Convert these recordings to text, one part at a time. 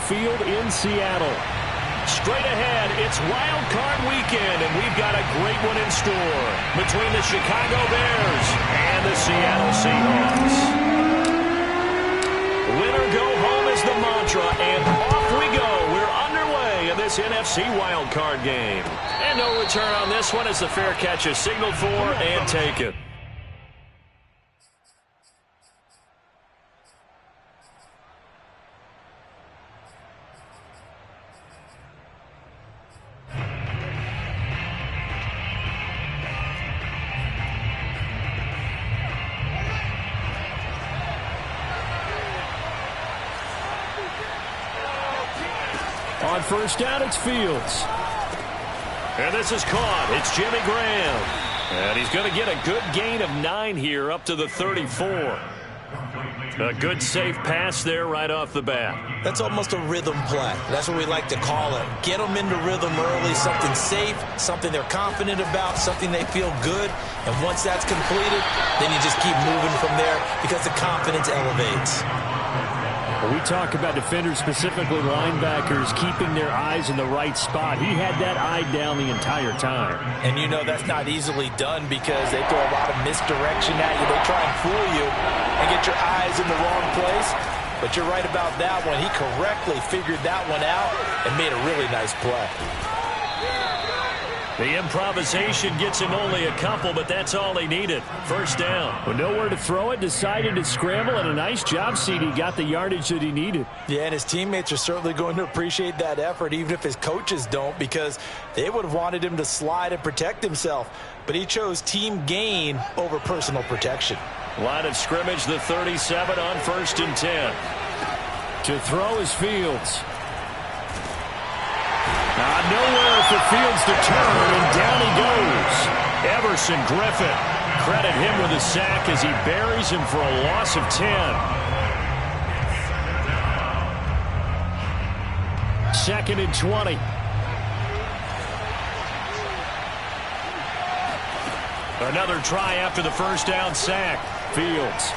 Field in Seattle. Straight ahead, it's Wild Card Weekend, and we've got a great one in store between the Chicago Bears and the Seattle Seahawks. Winner go home is the mantra, and off we go. We're underway in this NFC Wild Card game. And no return on this one as the fair catch is signaled for and taken. On first down, it's Fields. And this is caught. It's Jimmy Graham. And he's going to get a good gain of 9 here up to the 34. A good safe pass there right off the bat. That's almost a rhythm play. That's what we like to call it. Get them into rhythm early, something safe, something they're confident about, something they feel good. And once that's completed, then you just keep moving from there because the confidence elevates. When we talk about defenders, specifically linebackers, keeping their eyes in the right spot, he had that eye down the entire time. And you know that's not easily done because they throw a lot of misdirection at you. They try and fool you and get your eyes in the wrong place. But you're right about that one. He correctly figured that one out and made a really nice play. The improvisation gets him only a couple, but that's all he needed. First down. With nowhere to throw it, decided to scramble, and a nice job, CD. Got the yardage that he needed. Yeah, and his teammates are certainly going to appreciate that effort, even if his coaches don't, because they would have wanted him to slide and protect himself. But he chose team gain over personal protection. Line of scrimmage, the 37 on 1st and 10. To throw is Fields. Nowhere for Fields to turn, and down he goes. Everson Griffin. Credit him with a sack as he buries him for a loss of 10. Second and 20. Another try after the first down sack. Fields.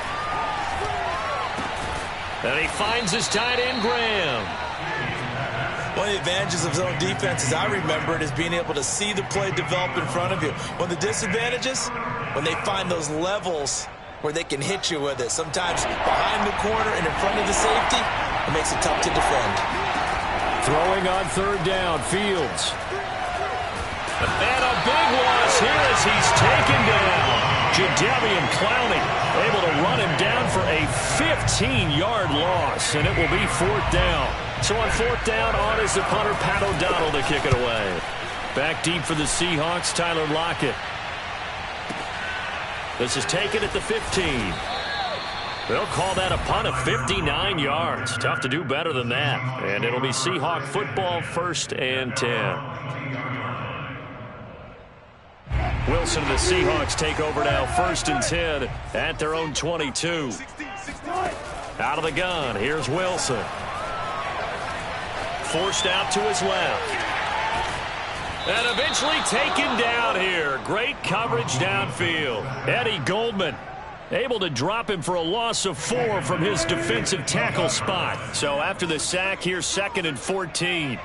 And he finds his tight end, Graham. One of the advantages of zone defense, as I remember it, is being able to see the play develop in front of you. One of the disadvantages, when they find those levels where they can hit you with it. Sometimes behind the corner and in front of the safety, it makes it tough to defend. Throwing on third down, Fields. And a big loss here as he's taken down. Jadeveon Clowney able to run him down for a 15-yard loss, and it will be 4th down. So on 4th down, on is the punter, Pat O'Donnell, to kick it away. Back deep for the Seahawks, Tyler Lockett. This is taken at the 15. They'll call that a punt of 59 yards. Tough to do better than that. And it'll be Seahawk football, 1st and 10. Wilson and the Seahawks take over now, 1st and 10 at their own 22. Out of the gun, here's Wilson. Forced out to his left. And eventually taken down here. Great coverage downfield. Eddie Goldman able to drop him for a loss of 4 from his defensive tackle spot. So after the sack, here's 2nd and 14.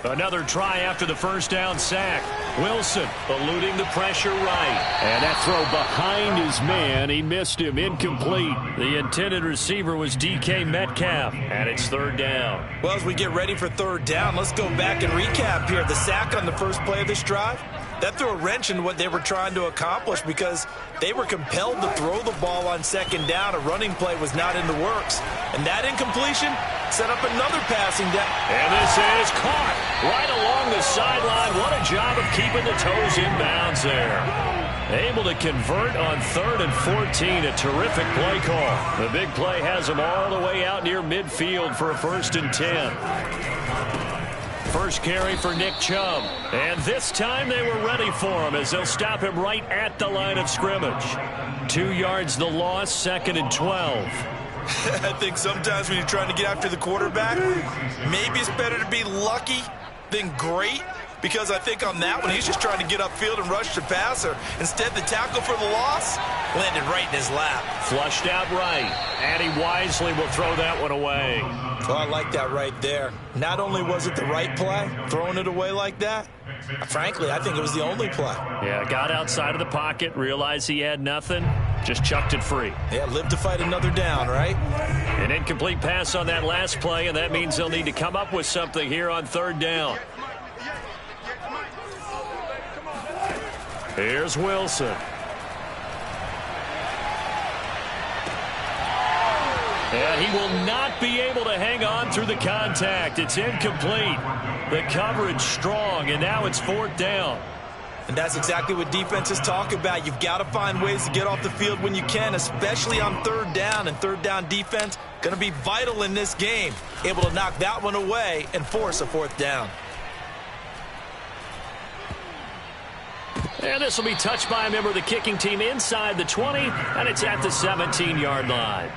Another try after the first down sack. Wilson eluding the pressure right. And that throw behind his man. He missed him. Incomplete. The intended receiver was DK Metcalf. And it's 3rd down. Well, as we get ready for 3rd down, let's go back and recap here. The sack on the first play of this drive, that threw a wrench in what they were trying to accomplish because they were compelled to throw the ball on 2nd down. A running play was not in the works. And that incompletion set up another passing down. And this is caught right along the sideline. What a job of keeping the toes in bounds there. Able to convert on 3rd and 14. A terrific play call. The big play has them all the way out near midfield for a 1st and 10. First carry for Nick Chubb. And this time they were ready for him as they'll stop him right at the line of scrimmage. 2 yards the loss, 2nd and 12. I think sometimes when you're trying to get after the quarterback, maybe it's better to be lucky than great. because I think on that one, he's just trying to get upfield and rush the passer. Instead, the tackle for the loss landed right in his lap. Flushed out right, and he wisely will throw that one away. Well, I like that right there. Not only was it the right play, throwing it away like that, frankly, I think it was the only play. Yeah, got outside of the pocket, realized he had nothing, just chucked it free. Yeah, live to fight another down, right? An incomplete pass on that last play, and that means they'll need to come up with something here on third down. Here's Wilson. And he will not be able to hang on through the contact. It's incomplete. The coverage strong, and now it's fourth down. And that's exactly what defenses talk about. You've got to find ways to get off the field when you can, especially on third down. And third down defense going to be vital in this game. Able to knock that one away and force a fourth down. And this will be touched by a member of the kicking team inside the 20, and it's at the 17-yard line.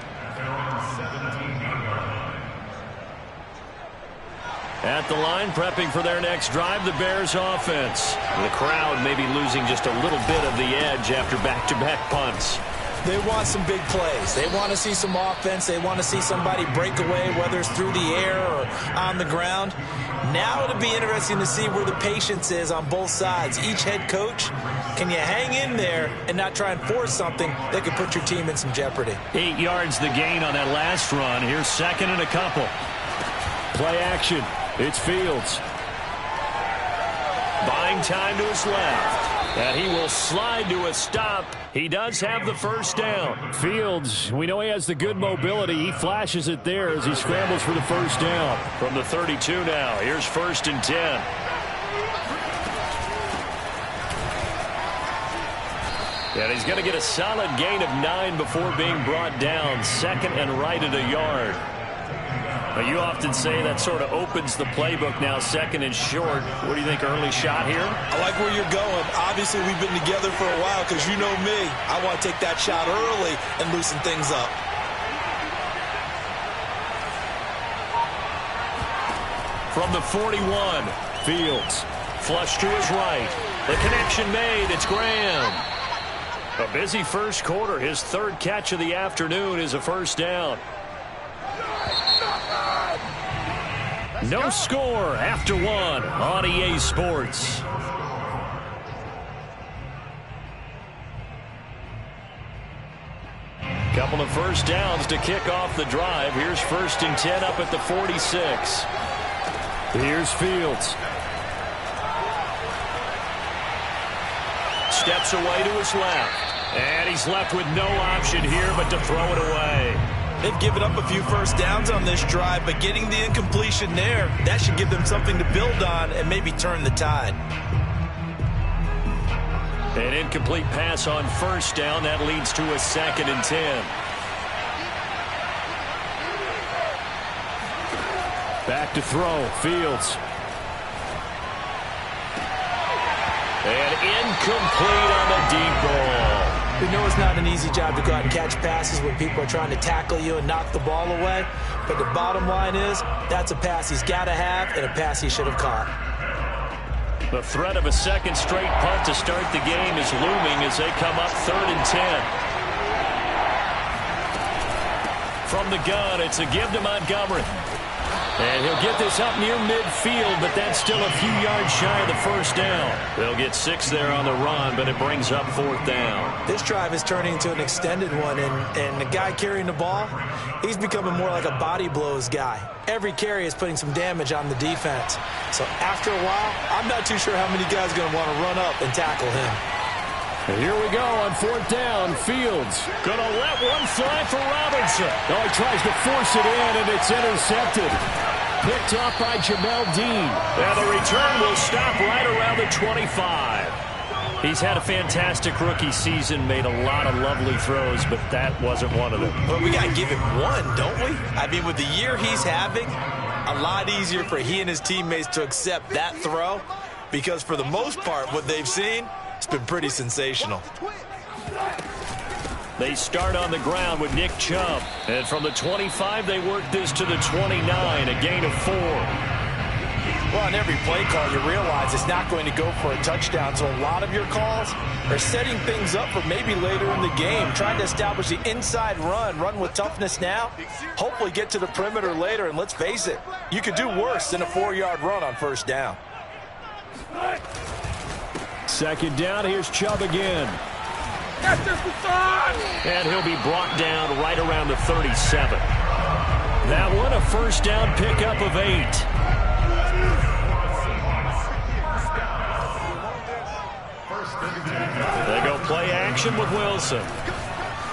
At the line, prepping for their next drive, the Bears offense. The crowd may be losing just a little bit of the edge after back-to-back punts. They want some big plays. They want to see some offense. They want to see somebody break away, whether it's through the air or on the ground. Now it'll be interesting to see where the patience is on both sides. Each head coach, can you hang in there and not try and force something that could put your team in some jeopardy? 8 yards the gain on that last run. Here's second and a couple. Play action. It's Fields. Buying time to his left. And he will slide to a stop. He does have the first down. Fields, we know he has the good mobility. He flashes it there as he scrambles for the first down. From the 32 now, here's first and 10. And he's going to get a solid gain of 9 before being brought down. Second and right at a yard. But you often say that sort of opens the playbook now, second and short. What do you think, early shot here? I like where you're going. Obviously, we've been together for a while because you know me. I want to take that shot early and loosen things up. From the 41, Fields. Flush to his right. The connection made. It's Graham. A busy first quarter. His third catch of the afternoon is a first down. No score after one on EA Sports. Couple of first downs to kick off the drive. Here's first and 10 up at the 46. Here's Fields. Steps away to his left. And he's left with no option here but to throw it away. They've given up a few first downs on this drive, but getting the incompletion there, that should give them something to build on and maybe turn the tide. An incomplete pass on first down. That leads to a second and 10. Back to throw. Fields. And incomplete on the deep ball. We know it's not an easy job to go out and catch passes when people are trying to tackle you and knock the ball away. But the bottom line is, that's a pass he's got to have and a pass he should have caught. The threat of a second straight punt to start the game is looming as they come up third and 10. From the gun, it's a give to Montgomery. And he'll get this up near midfield, but that's still a few yards shy of the first down. They'll get 6 there on the run, but it brings up fourth down. This drive is turning into an extended one, and the guy carrying the ball, he's becoming more like a body blows guy. Every carry is putting some damage on the defense. So after a while, I'm not too sure how many guys are going to want to run up and tackle him. And here we go on fourth down. Fields going to let one fly for Robinson. Oh, he tries to force it in, and it's intercepted. Picked off by Jamel Dean. And the return will stop right around the 25. He's had a fantastic rookie season, made a lot of lovely throws, but that wasn't one of them. Well, we got to give him one, don't we? I mean, with the year he's having, a lot easier for he and his teammates to accept that throw because for the most part, what they've seen, it's been pretty sensational. They start on the ground with Nick Chubb. And from the 25, they work this to the 29, a gain of 4. Well, on every play call, you realize it's not going to go for a touchdown, so a lot of your calls are setting things up for maybe later in the game, trying to establish the inside run with toughness now, hopefully get to the perimeter later, and let's face it, you could do worse than a 4-yard run on first down. Second down, here's Chubb again. And he'll be brought down right around the 37. That one, a first down pickup of 8. They go play action with Wilson.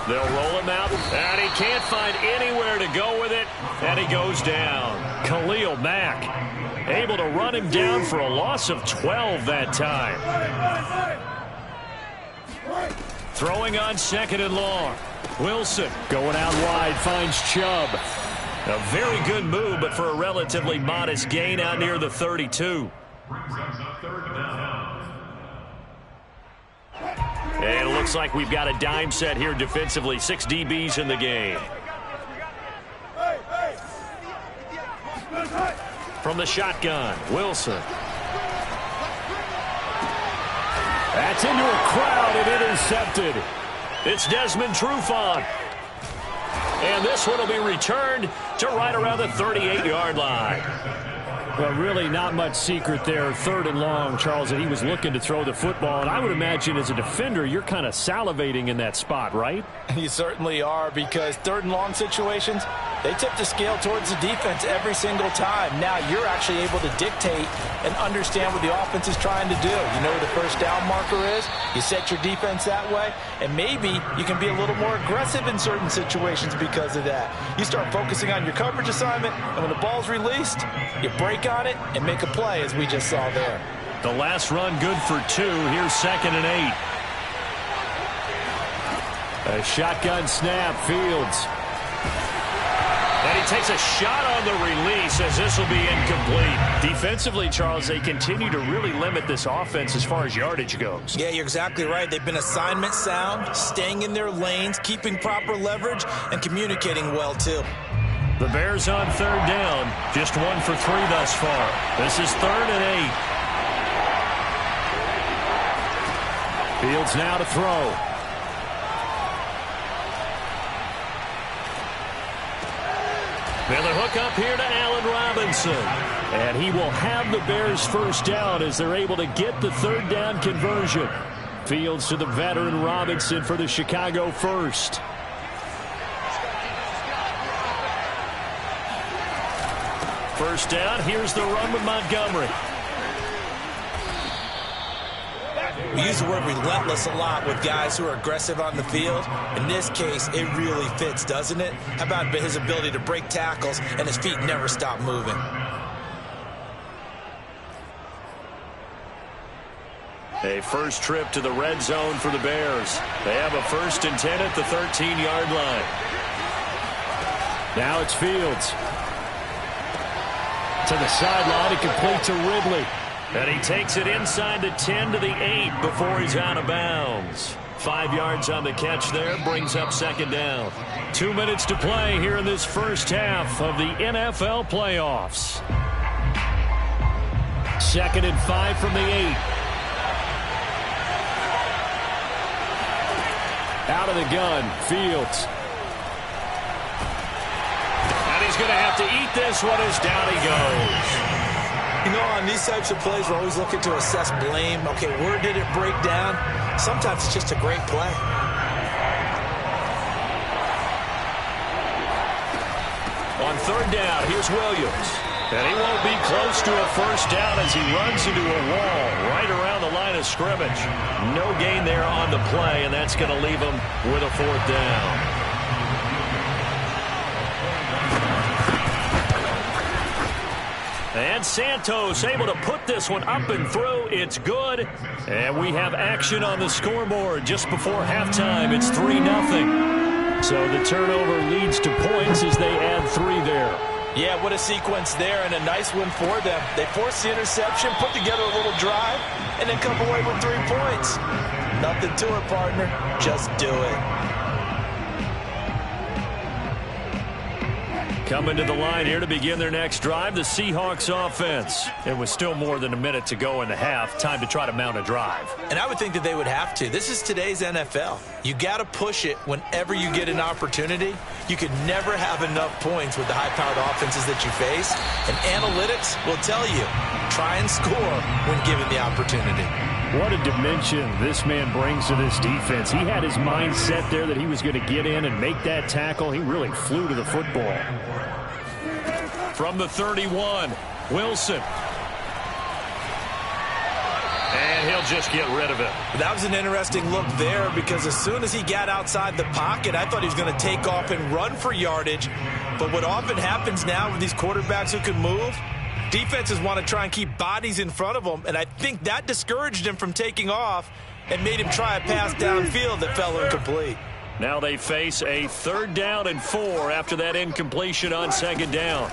They'll roll him out, and he can't find anywhere to go with it, and he goes down. Khalil Mack able to run him down for a loss of 12 that time. Throwing on second and long. Wilson going out wide, finds Chubb. A very good move, but for a relatively modest gain out near the 32. And it looks like we've got a dime set here defensively. 6 DBs in the game. From the shotgun, Wilson. That's into a crowd and intercepted. It's Desmond Trufant. And this one will be returned to right around the 38-yard line. Well, really not much secret there. Third and long, Charles, that he was looking to throw the football. And I would imagine as a defender, you're kind of salivating in that spot, right? You certainly are, because third and long situations, they tip the scale towards the defense every single time. Now you're actually able to dictate and understand what the offense is trying to do. You know where the first down marker is. You set your defense that way, and maybe you can be a little more aggressive in certain situations because of that. You start focusing on your coverage assignment, and when the ball's released, you break on it and make a play, as we just saw there. The last run good for 2. Here's second and 8. A shotgun snap, Fields. And he takes a shot on the release as this will be incomplete. Defensively, Charles, they continue to really limit this offense as far as yardage goes. Yeah, you're exactly right. They've been assignment sound, staying in their lanes, keeping proper leverage, and communicating well, too. The Bears on third down. Just 1 for 3 thus far. This is third and 8. Fields now to throw. And the hook up here to Allen Robinson. And he will have the Bears first down as they're able to get the third down conversion. Fields to the veteran Robinson for the Chicago first. First down, here's the run with Montgomery. We use the word relentless a lot with guys who are aggressive on the field. In this case, it really fits, doesn't it? How about his ability to break tackles and his feet never stop moving? A first trip to the red zone for the Bears. They have a 1st and 10 at the 13-yard line. Now it's Fields. To the sideline, it complete to Ridley. And he takes it inside the 10 to the 8 before he's out of bounds. 5 yards on the catch there, brings up second down. 2 minutes to play here in this first half of the NFL playoffs. 2nd and 5 from the 8. Out of the gun, Fields. And he's going to have to eat this one as down he goes. You know, on these types of plays, we're always looking to assess blame. Okay, where did it break down? Sometimes it's just a great play. On third down, here's Williams. And he won't be close to a first down as he runs into a wall right around the line of scrimmage. No gain there on the play, and that's going to leave him with a 4th down. And Santos able to put this one up and through. It's good. And we have action on the scoreboard just before halftime. It's 3-0. So the turnover leads to points as they add 3 there. Yeah, what a sequence there, and a nice one for them. They forced the interception, put together a little drive, and then come away with 3 points. Nothing to it, partner. Just do it. Coming to the line here to begin their next drive, the Seahawks offense. It was still more than a minute to go in the half. Time to try to mount a drive. And I would think that they would have to. This is today's NFL. You got to push it whenever you get an opportunity. You could never have enough points with the high-powered offenses that you face. And analytics will tell you, try and score when given the opportunity. What a dimension this man brings to this defense. He had his mind set there that he was going to get in and make that tackle. He really flew to the football. From the 31, Wilson. And he'll just get rid of it. That was an interesting look there because as soon as he got outside the pocket, I thought he was going to take off and run for yardage. But what often happens now with these quarterbacks who can move, defenses want to try and keep bodies in front of them, and I think that discouraged him from taking off and made him try a pass downfield that fell incomplete. Now they face a 3rd down and 4 after that incompletion on 2nd down.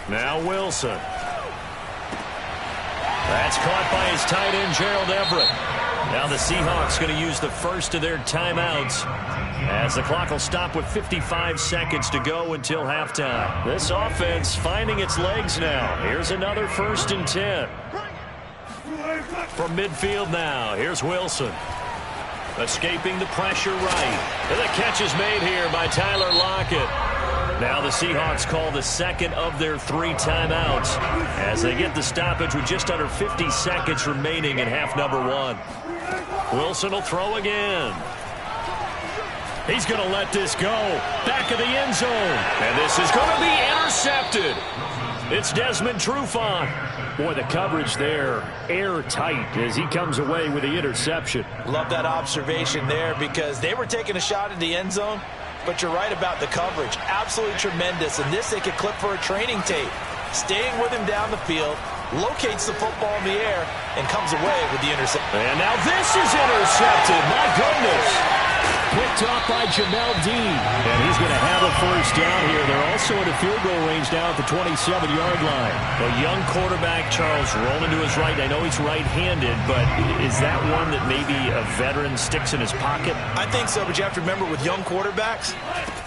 Now Wilson. That's caught by his tight end, Gerald Everett. Now the Seahawks going to use the first of their timeouts as the clock will stop with 55 seconds to go until halftime. This offense finding its legs now. Here's another 1st and 10. From midfield now, here's Wilson. Escaping the pressure right. And the catch is made here by Tyler Lockett. Now the Seahawks call the second of their 3 timeouts as they get the stoppage with just under 50 seconds remaining in half number 1. Wilson will throw again. He's going to let this go. Back of the end zone. And this is going to be intercepted. It's Desmond Trufant. Boy, the coverage there, airtight as he comes away with the interception. Love that observation there because they were taking a shot at the end zone, but you're right about the coverage. Absolutely tremendous. And this they could clip for a training tape. Staying with him down the field, locates the football in the air, and comes away with the interception. And now this is intercepted. My goodness. Picked off by Jamel Dean. And he's going to have a 1st down here. They're also in a field goal range now at the 27-yard line. A young quarterback, Charles, rolling to his right. I know he's right-handed, but is that one that maybe a veteran sticks in his pocket? I think so, but you have to remember with young quarterbacks,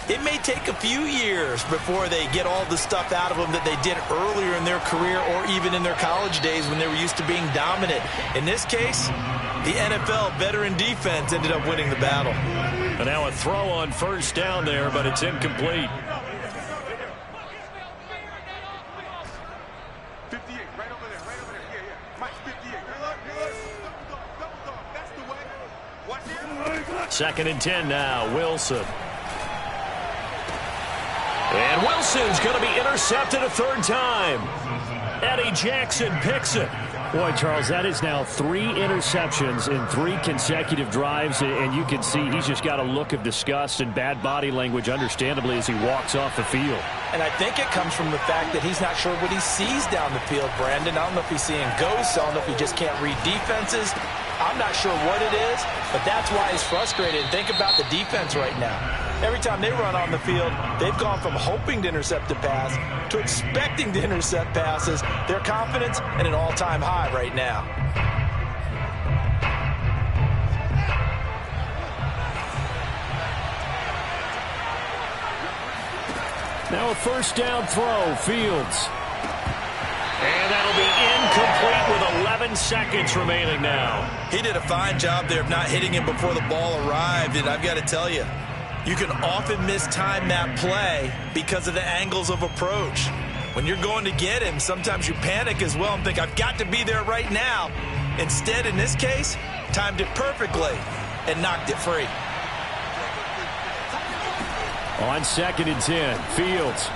it may take a few years before they get all the stuff out of them that they did earlier in their career or even in their college days when they were used to being dominant. In this case, the NFL veteran defense ended up winning the battle. And now a throw on 1st down there, but it's incomplete. 58, right over there, right over there. Yeah. Mike, 58. That's the way. Watch it. 2nd and 10 now, Wilson. And Wilson's going to be intercepted a 3rd time. Eddie Jackson picks it. Boy, Charles, that is now 3 interceptions in 3 consecutive drives, and you can see he's just got a look of disgust and bad body language, understandably, as he walks off the field. And I think it comes from the fact that he's not sure what he sees down the field, Brandon. I don't know if he's seeing ghosts. I don't know if he just can't read defenses. I'm not sure what it is, but that's why he's frustrated. Think about the defense right now. Every time they run on the field, they've gone from hoping to intercept a pass to expecting to intercept passes. Their confidence at an all-time high right now. Now a 1st down throw, Fields. And that'll be incomplete with 11 seconds remaining now. He did a fine job there of not hitting him before the ball arrived, and I've got to tell you, you can often mistime that play because of the angles of approach. When you're going to get him, sometimes you panic as well and think, I've got to be there right now. Instead, in this case, timed it perfectly and knocked it free. On 2nd and 10, Fields.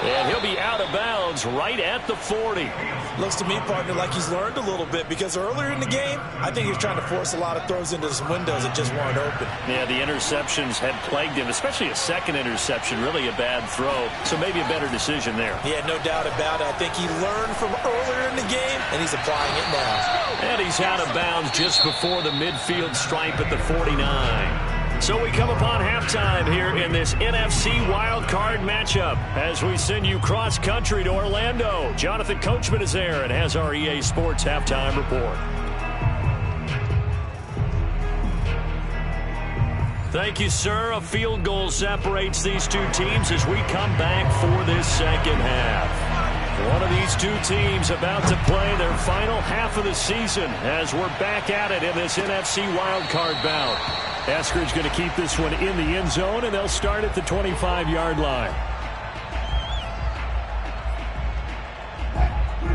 And he'll be out of bounds right at the 40. Looks to me, partner, like he's learned a little bit because earlier in the game, I think he was trying to force a lot of throws into some windows that just weren't open. Yeah, the interceptions had plagued him, especially a 2nd interception, really a bad throw. So maybe a better decision there. Yeah, no doubt about it. I think he learned from earlier in the game, and he's applying it now. And he's out of bounds just before the midfield stripe at the 49. So we come upon halftime here in this NFC wildcard matchup as we send you cross-country to Orlando. Jonathan Coachman is there and has our EA Sports halftime report. Thank you, sir. A field goal separates these two teams as we come back for this second half. One of these two teams about to play their final half of the season as we're back at it in this NFC wildcard bout. Eskridge going to keep this one in the end zone, and they'll start at the 25-yard line.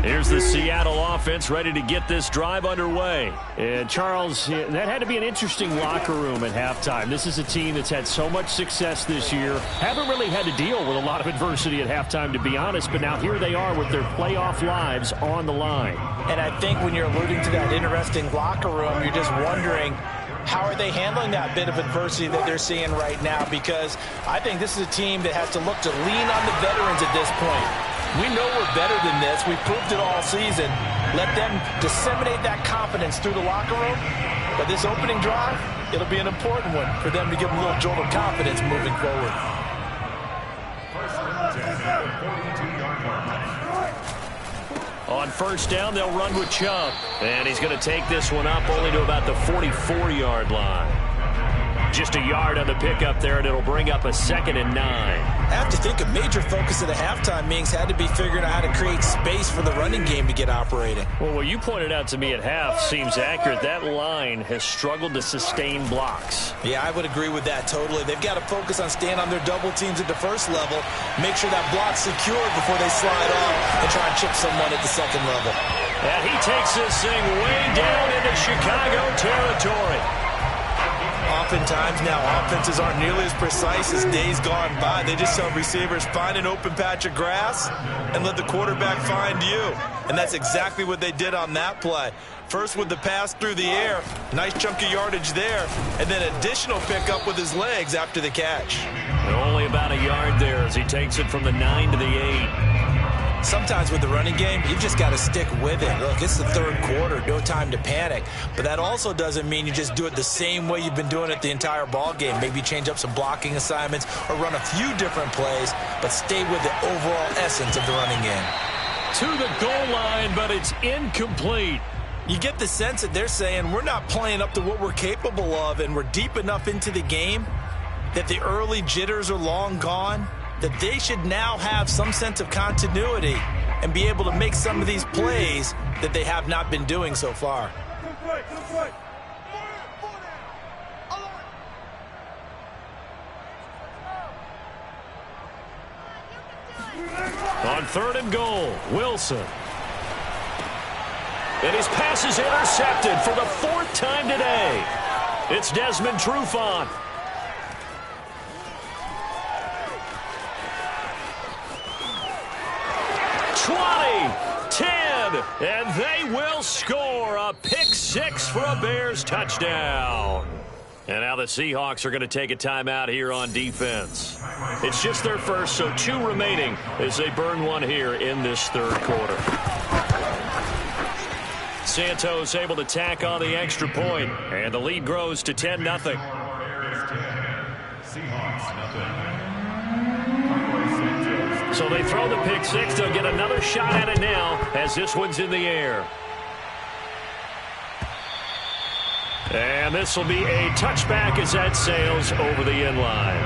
Here's the Seattle offense ready to get this drive underway. And Charles, that had to be an interesting locker room at halftime. This is a team that's had so much success this year. Haven't really had to deal with a lot of adversity at halftime, to be honest. But now here they are with their playoff lives on the line. And I think when you're alluding to that interesting locker room, you're just wondering, how are they handling that bit of adversity that they're seeing right now? Because I think this is a team that has to look to lean on the veterans at this point. We know we're better than this. We proved it all season. Let them disseminate that confidence through the locker room. But this opening drive, it'll be an important one for them to give them a little jolt of confidence moving forward. On first down, they'll run with Chubb. And he's going to take this one up only to about the 44-yard line. Just a yard on the pickup there, and it'll bring up a 2nd and 9. I have to think a major focus of the halftime meetings had to be figuring out how to create space for the running game to get operating. Well, what you pointed out to me at half seems accurate. That line has struggled to sustain blocks. Yeah, I would agree with that totally. They've got to focus on staying on their double teams at the first level, make sure that block's secured before they slide off and try and chip someone at the second level. And he takes this thing way down into Chicago territory. Oftentimes now, offenses aren't nearly as precise as days gone by. They just tell receivers, find an open patch of grass and let the quarterback find you. And that's exactly what they did on that play. First with the pass through the air, nice chunk of yardage there, and then additional pickup with his legs after the catch. Only about a yard there as he takes it from the 9 to the 8. Sometimes with the running game, you've just got to stick with it. Look, it's the third quarter, no time to panic. But that also doesn't mean you just do it the same way you've been doing it the entire ball game. Maybe change up some blocking assignments or run a few different plays, but stay with the overall essence of the running game. To the goal line, but it's incomplete. You get the sense that they're saying we're not playing up to what we're capable of, and we're deep enough into the game that the early jitters are long gone, that they should now have some sense of continuity and be able to make some of these plays that they have not been doing so far. On 3rd and goal, Wilson. And his pass is intercepted for the 4th time today. It's Desmond Trufant. 20, 10, and they will score a pick 6 for a Bears touchdown. And now the Seahawks are going to take a timeout here on defense. It's just their first, so 2 remaining as they burn one here in this 3rd quarter. Santos able to tack on the extra point, and the lead grows to 10-0. So they throw the pick 6. They'll get another shot at it now as this one's in the air. And this will be a touchback as that sails over the end line.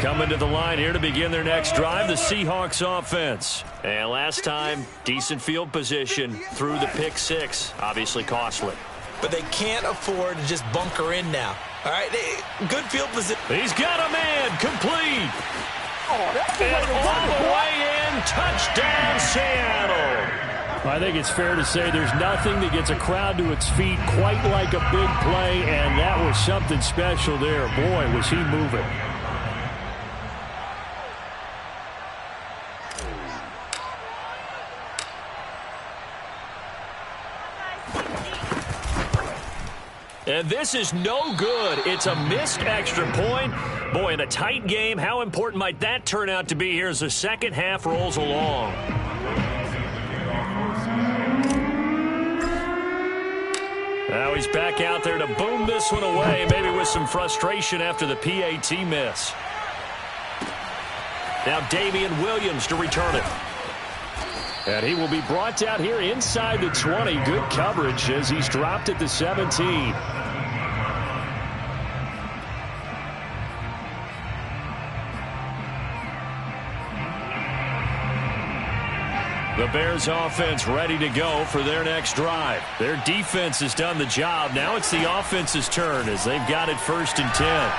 Coming to the line here to begin their next drive, the Seahawks offense. And last time, decent field position through the pick 6. Obviously costly. But they can't afford to just bunker in now. All right, good field position. He's got a man, complete. And all the way in, touchdown Seattle. I think it's fair to say there's nothing that gets a crowd to its feet quite like a big play, and that was something special there. Boy, was he moving. And this is no good. It's a missed extra point. Boy, in a tight game, how important might that turn out to be here as the second half rolls along? Now he's back out there to boom this one away, maybe with some frustration after the PAT miss. Now Damian Williams to return it. And he will be brought down here inside the 20. Good coverage as he's dropped at the 17. The Bears offense ready to go for their next drive. Their defense has done the job. Now it's the offense's turn as they've got it 1st and 10.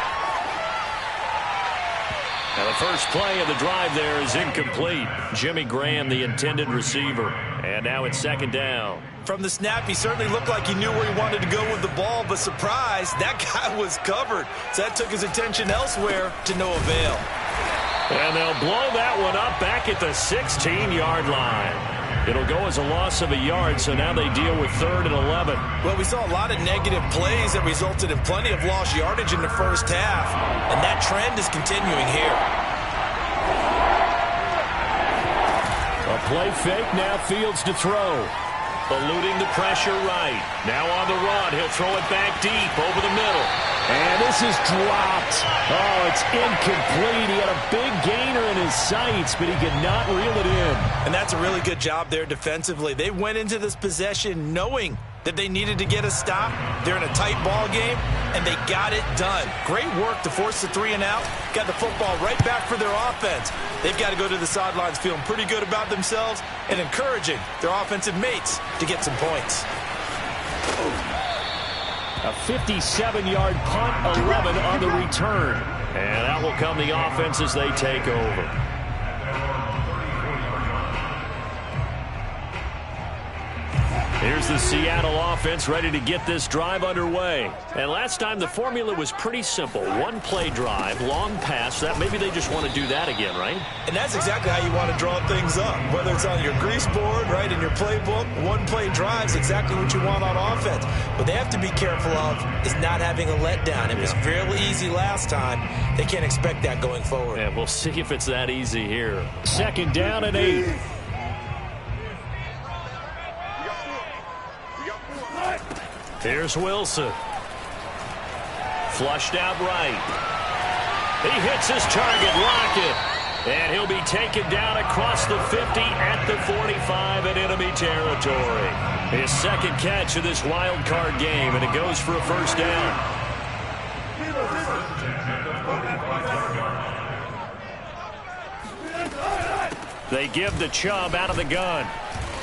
Now the first play of the drive there is incomplete. Jimmy Graham, the intended receiver. And now it's 2nd down. From the snap, he certainly looked like he knew where he wanted to go with the ball, but surprise, that guy was covered. So that took his attention elsewhere to no avail. And they'll blow that one up back at the 16-yard line. It'll go as a loss of a yard, so now they deal with 3rd and 11. Well, we saw a lot of negative plays that resulted in plenty of lost yardage in the first half, and that trend is continuing here. A play fake, now Fields to throw. Eluding the pressure right. Now on the run, he'll throw it back deep over the middle. And this is dropped. Oh, it's incomplete. He had a big gainer in his sights, but he could not reel it in. And that's a really good job there defensively. They went into this possession knowing that they needed to get a stop. They're in a tight ball game, and they got it done. Great work to force the 3 and out. Got the football right back for their offense. They've got to go to the sidelines feeling pretty good about themselves and encouraging their offensive mates to get some points. A 57-yard punt, 11 on the return. And out will come the offense as they take over. Here's the Seattle offense ready to get this drive underway. And last time the formula was pretty simple. 1-play drive, long pass. That maybe they just want to do that again, right? And that's exactly how you want to draw things up. Whether it's on your grease board, right, in your playbook, 1-play drive is exactly what you want on offense. What they have to be careful of is not having a letdown. It was fairly easy last time. They can't expect that going forward. Yeah, we'll see if it's that easy here. 2nd down and 8. Here's Wilson. Flushed out right. He hits his target, Lockett. And he'll be taken down across the 50 at the 45 in enemy territory. His 2nd catch of this wild card game, and it goes for a 1st down. They give the Chubb out of the gun.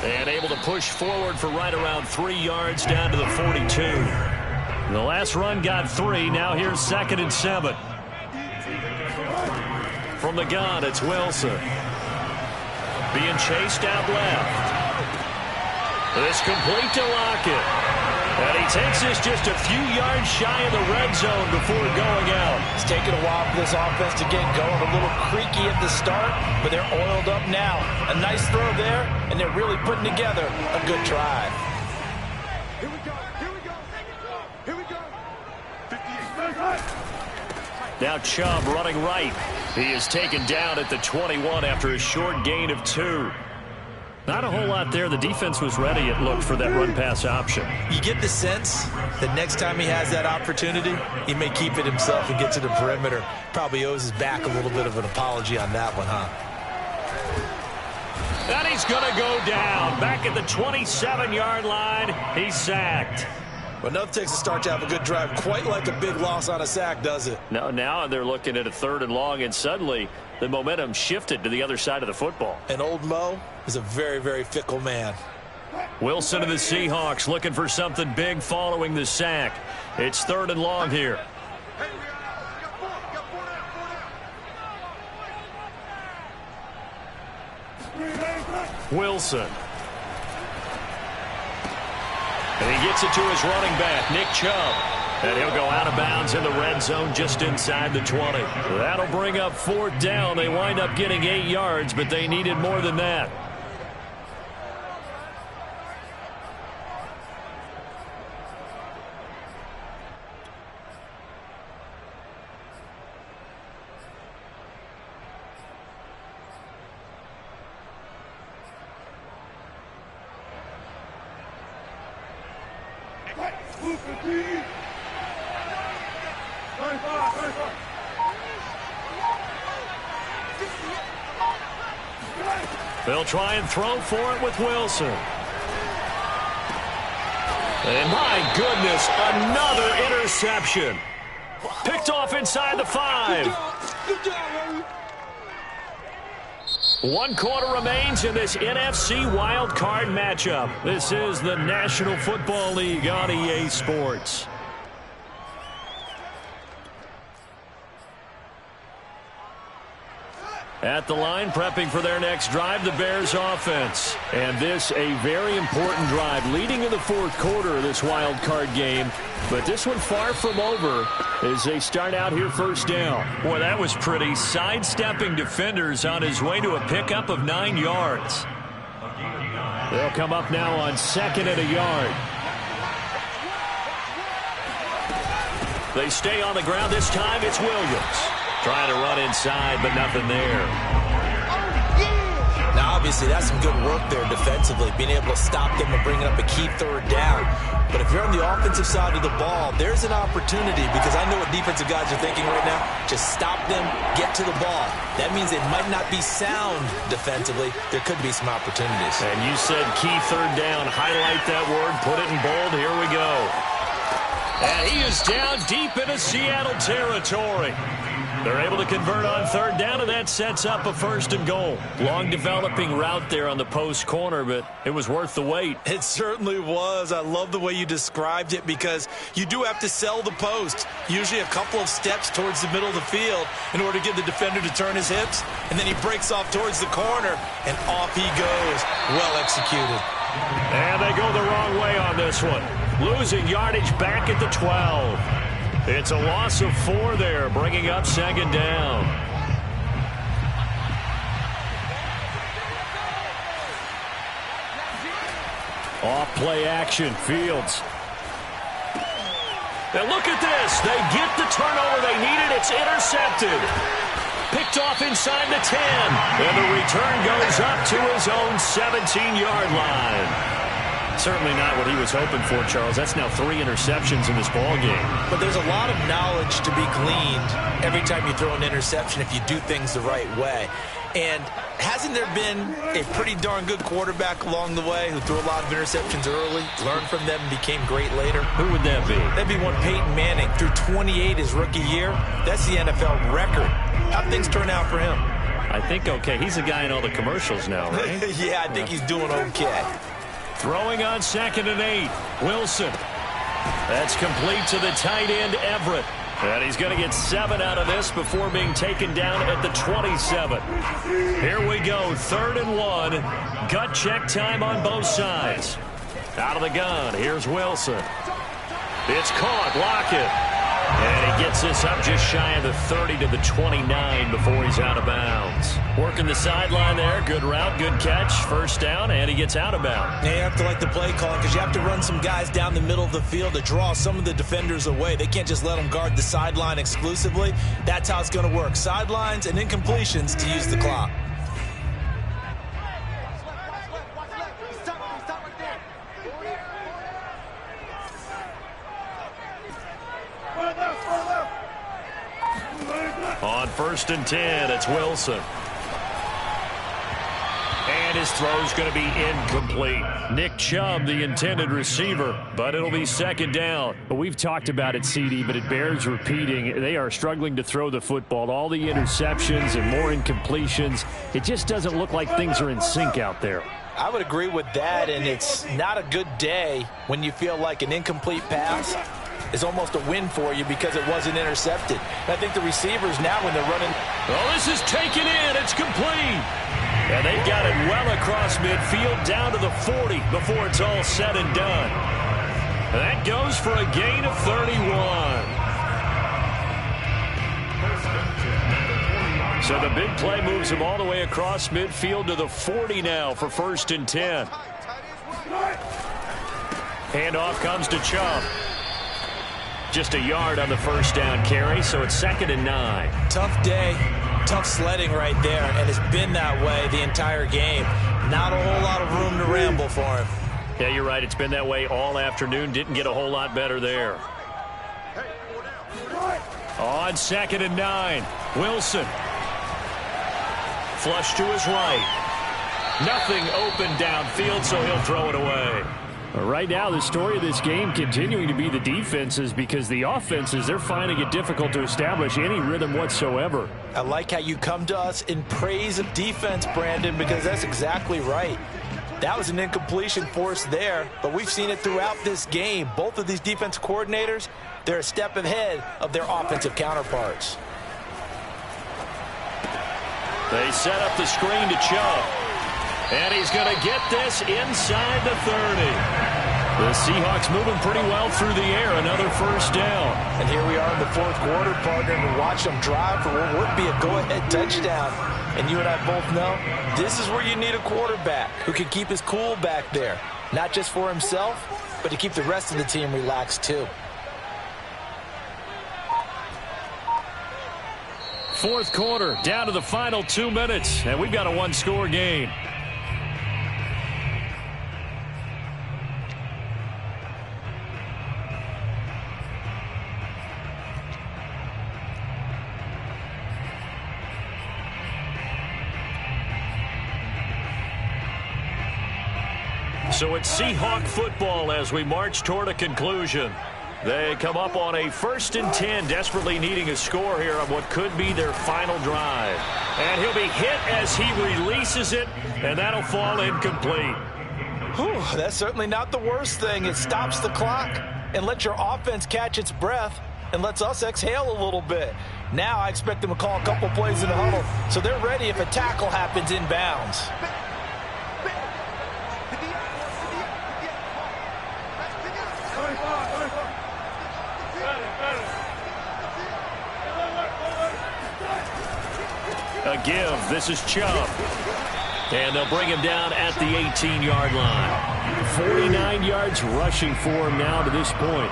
And able to push forward for right around 3 yards down to the 42. The last run got 3. Now here's 2nd and 7. From the gun, it's Wilson. Being chased out left. This complete to Lockett. And he takes this just a few yards shy of the red zone before going out. It's taken a while for this offense to get going. A little creaky at the start, but they're oiled up now. A nice throw there, and they're really putting together a good drive. Here we go. Here we go. Here we go. 58. Now Chubb running right. He is taken down at the 21 after a short gain of 2. Not a whole lot there. The defense was ready, it looked, for that run-pass option. You get the sense that next time he has that opportunity, he may keep it himself and get to the perimeter. Probably owes his back a little bit of an apology on that one, huh? And he's going to go down. Back at the 27-yard line, he's sacked. But enough takes a start to have a good drive. Quite like a big loss on a sack, does it? No, now they're looking at a 3rd and long, and suddenly the momentum shifted to the other side of the football. And old Mo is a very, very fickle man. Wilson of the Seahawks looking for something big following the sack. It's 3rd and long here. Hey, we got 4 down. Wilson. And he gets it to his running back, Nick Chubb. And he'll go out of bounds in the red zone just inside the 20. That'll bring up 4th down. They wind up getting 8 yards, but they needed more than that. They'll try and throw for it with Wilson. And my goodness, another interception. Picked off inside the 5. Good job, baby. 1 quarter remains in this NFC Wild Card matchup. This is the National Football League on EA Sports. At the line, prepping for their next drive, the Bears offense. And this, a very important drive, leading in the 4th quarter of this wild card game. But this one far from over as they start out here first down. Boy, that was pretty. Sidestepping defenders on his way to a pickup of 9 yards. They'll come up now on 2nd and a yard. They stay on the ground. This time it's Williams. Trying to run inside, but nothing there. Now, obviously, that's some good work there defensively, being able to stop them and bringing up a key 3rd down. But if you're on the offensive side of the ball, there's an opportunity, because I know what defensive guys are thinking right now. Just stop them, get to the ball. That means they might not be sound defensively. There could be some opportunities. And you said key 3rd down. Highlight that word. Put it in bold. Here we go. And he is down deep into Seattle territory. They're able to convert on 3rd down, and that sets up a 1st and goal. Long developing route there on the post corner, but it was worth the wait. It certainly was. I love the way you described it, because you do have to sell the post. Usually a couple of steps towards the middle of the field in order to get the defender to turn his hips, and then he breaks off towards the corner, and off he goes. Well executed. And they go the wrong way on this one. Losing yardage back at the 12. It's a loss of 4 there, bringing up 2nd down. Off play action, Fields. And look at this. They get the turnover they needed. It's intercepted. Picked off inside the 10. And the return goes up to his own 17-yard line. Certainly not what he was hoping for, Charles. That's now 3 interceptions in this ball game. But there's a lot of knowledge to be gleaned every time you throw an interception if you do things the right way. And hasn't there been a pretty darn good quarterback along the way who threw a lot of interceptions early, learned from them, and became great later? Who would that be? That'd be one Peyton Manning. Threw 28 his rookie year. That's the NFL record. How'd things turn out for him? I think okay. He's a guy in all the commercials now, right? Yeah, I think he's doing okay. Throwing on 2nd and 8. Wilson. That's complete to the tight end, Everett. And he's going to get 7 out of this before being taken down at the 27. Here we go, 3rd and 1. Gut check time on both sides. Out of the gun, here's Wilson. It's caught, Lockett. And he gets this up just shy of the 30 to the 29 before he's out of bounds. Working the sideline there. Good route, good catch. 1st down, and he gets out of bounds. Yeah, you have to like the play call, because you have to run some guys down the middle of the field to draw some of the defenders away. They can't just let them guard the sideline exclusively. That's how it's going to work. Sidelines and incompletions to use the clock. On 1st and 10, it's Wilson. And his throw's going to be incomplete. Nick Chubb, the intended receiver, but it'll be 2nd down. But we've talked about it, CD, but it bears repeating. They are struggling to throw the football. All the interceptions and more incompletions. It just doesn't look like things are in sync out there. I would agree with that, and it's not a good day when you feel like an incomplete pass is almost a win for you because it wasn't intercepted. And I think the receivers now, when they're running... Oh, this is taken in. It's complete. And they've got it well across midfield down to the 40 before it's all said and done. And that goes for a gain of 31. So the big play moves him all the way across midfield to the 40 now for 1st and 10. Handoff comes to Chubb. Just a yard on the 1st down carry, so it's 2nd and 9. Tough day, tough sledding right there, and it's been that way the entire game. Not a whole lot of room to ramble for him. Yeah, you're right. It's been that way all afternoon. Didn't get a whole lot better there. On 2nd and 9, Wilson. Flush to his right. Nothing open downfield, so he'll throw it away. Right now, the story of this game continuing to be the defenses, because the offenses, they're finding it difficult to establish any rhythm whatsoever. I like how you come to us in praise of defense, Brandon, because that's exactly right. That was an incompletion forced there, but we've seen it throughout this game. Both of these defense coordinators, they're a step ahead of their offensive counterparts. They set up the screen to Chubb. And he's going to get this inside the 30. The Seahawks moving pretty well through the air. Another first down. And here we are in the fourth quarter, partner, and watch them drive for what would be a go-ahead touchdown. And you and I both know this is where you need a quarterback who can keep his cool back there. Not just for himself, but to keep the rest of the team relaxed too. Fourth quarter, down to the final 2 minutes, and we've got a one-score game. So it's Seahawk football as we march toward a conclusion. They come up on a 1st and 10, desperately needing a score here on what could be their final drive. And he'll be hit as he releases it, and that'll fall incomplete. Whew, that's certainly not the worst thing. It stops the clock and lets your offense catch its breath and lets us exhale a little bit. Now I expect them to call a couple plays in the huddle, so they're ready if a tackle happens inbounds. A give. This is Chubb. And they'll bring him down at the 18-yard line. 49 yards rushing for him now to this point.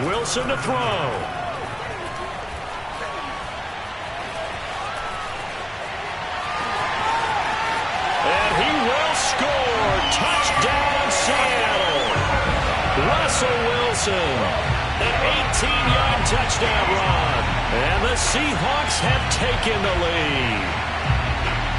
Wilson to throw. And he will score. Touchdown, Seattle. Russell Wilson. An 18-yard touchdown run. And the Seahawks have taken the lead.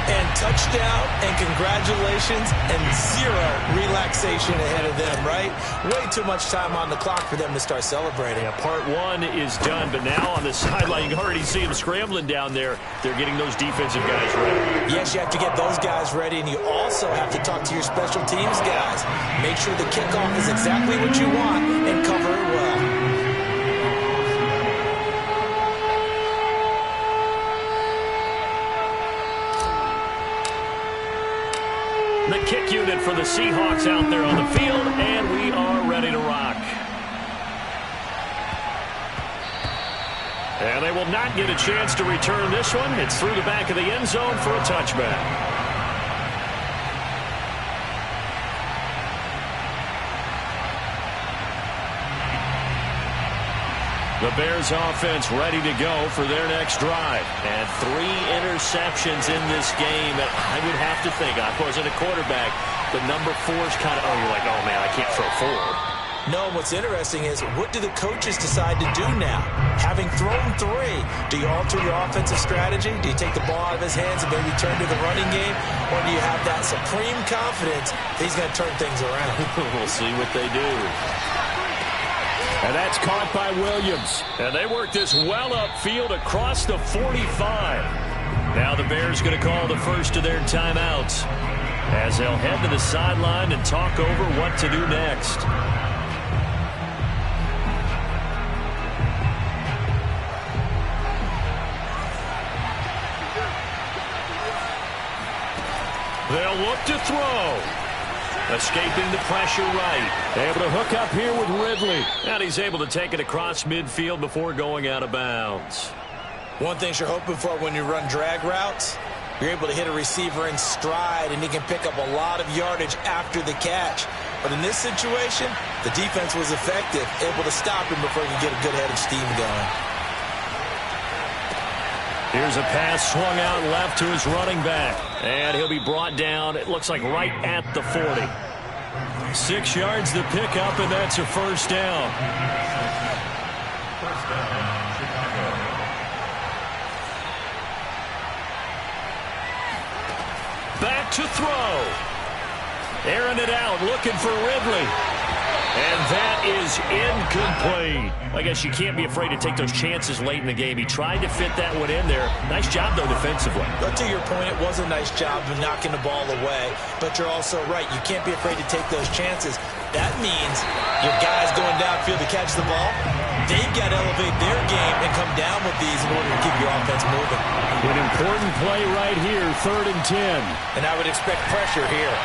And touchdown and congratulations and zero relaxation ahead of them, right? Way too much time on the clock for them to start celebrating. Yeah, part one is done, but now on the sideline, you can already see them scrambling down there. They're getting those defensive guys ready. Yes, you have to get those guys ready, and you also have to talk to your special teams guys. Make sure the kickoff is exactly what you want and cover it well. The kick unit for the Seahawks out there on the field, and we are ready to rock. And they will not get a chance to return this one. It's through the back of the end zone for a touchback. The Bears offense ready to go for their next drive. And 3 interceptions in this game. And I would have to think, I wasn't a quarterback, but number 4 is kind of, you're like, oh, man, I can't throw 4. No, what's interesting is, what do the coaches decide to do now? Having thrown 3, do you alter your offensive strategy? Do you take the ball out of his hands and maybe turn to the running game? Or do you have that supreme confidence that he's going to turn things around? We'll see what they do. And that's caught by Williams. And they work this well upfield across the 45. Now the Bears going to call the first of their timeouts as they'll head to the sideline and talk over what to do next. They'll look to throw. Escaping the pressure right. Able to hook up here with Ridley. And he's able to take it across midfield before going out of bounds. One thing you're hoping for when you run drag routes, you're able to hit a receiver in stride, and he can pick up a lot of yardage after the catch. But in this situation, the defense was effective, able to stop him before he could get a good head of steam going. Here's a pass swung out left to his running back. And he'll be brought down, it looks like right at the 40. 6 yards to pick up, and that's a first down. to throw. Airing it out, looking for Ridley. And that is incomplete. I guess you can't be afraid to take those chances late in the game. He tried to fit that one in there. Nice job, though, defensively. But to your point, it was a nice job of knocking the ball away. But you're also right. You can't be afraid to take those chances. That means your guys going downfield to catch the ball, they've got to elevate their game and come down with these in order to keep your offense moving. An important play right here, 3rd and 10. And I would expect pressure here.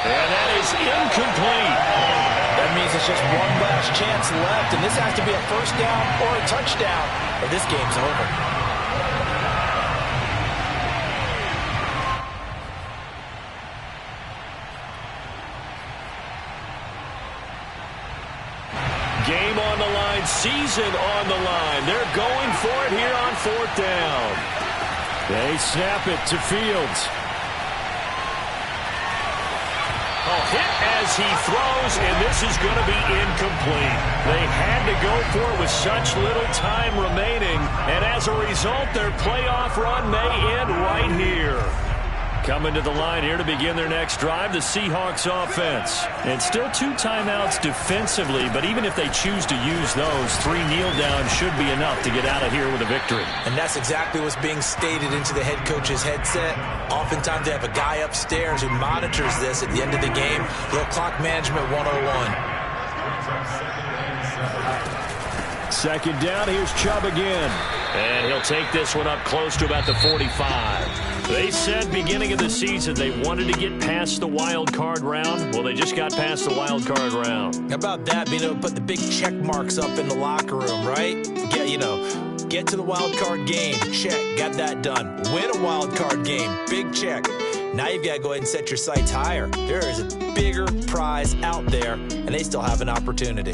And that is incomplete. That means it's just one last chance left, and this has to be a first down or a touchdown, or this game's over. Game on the line, season on the line. They're going for it here on 4th down. They snap it to Fields. Hit as he throws, and this is going to be incomplete. They had to go for it with such little time remaining, and as a result, their playoff run may end right here. Coming to the line here to begin their next drive, the Seahawks offense. And still 2 timeouts defensively, but even if they choose to use those, 3 kneel downs should be enough to get out of here with a victory. And that's exactly what's being stated into the head coach's headset. Oftentimes they have a guy upstairs who monitors this at the end of the game. Little clock management 101. 2nd down, here's Chubb again. And he'll take this one up close to about the 45. They said beginning of the season they wanted to get past the wild card round. Well, they just got past the wild card round. How about that, being able to put the big check marks up in the locker room, right? Get to the wild card game, check, got that done. Win a wild card game, big check. Now you've got to go ahead and set your sights higher. There is a bigger prize out there, and they still have an opportunity.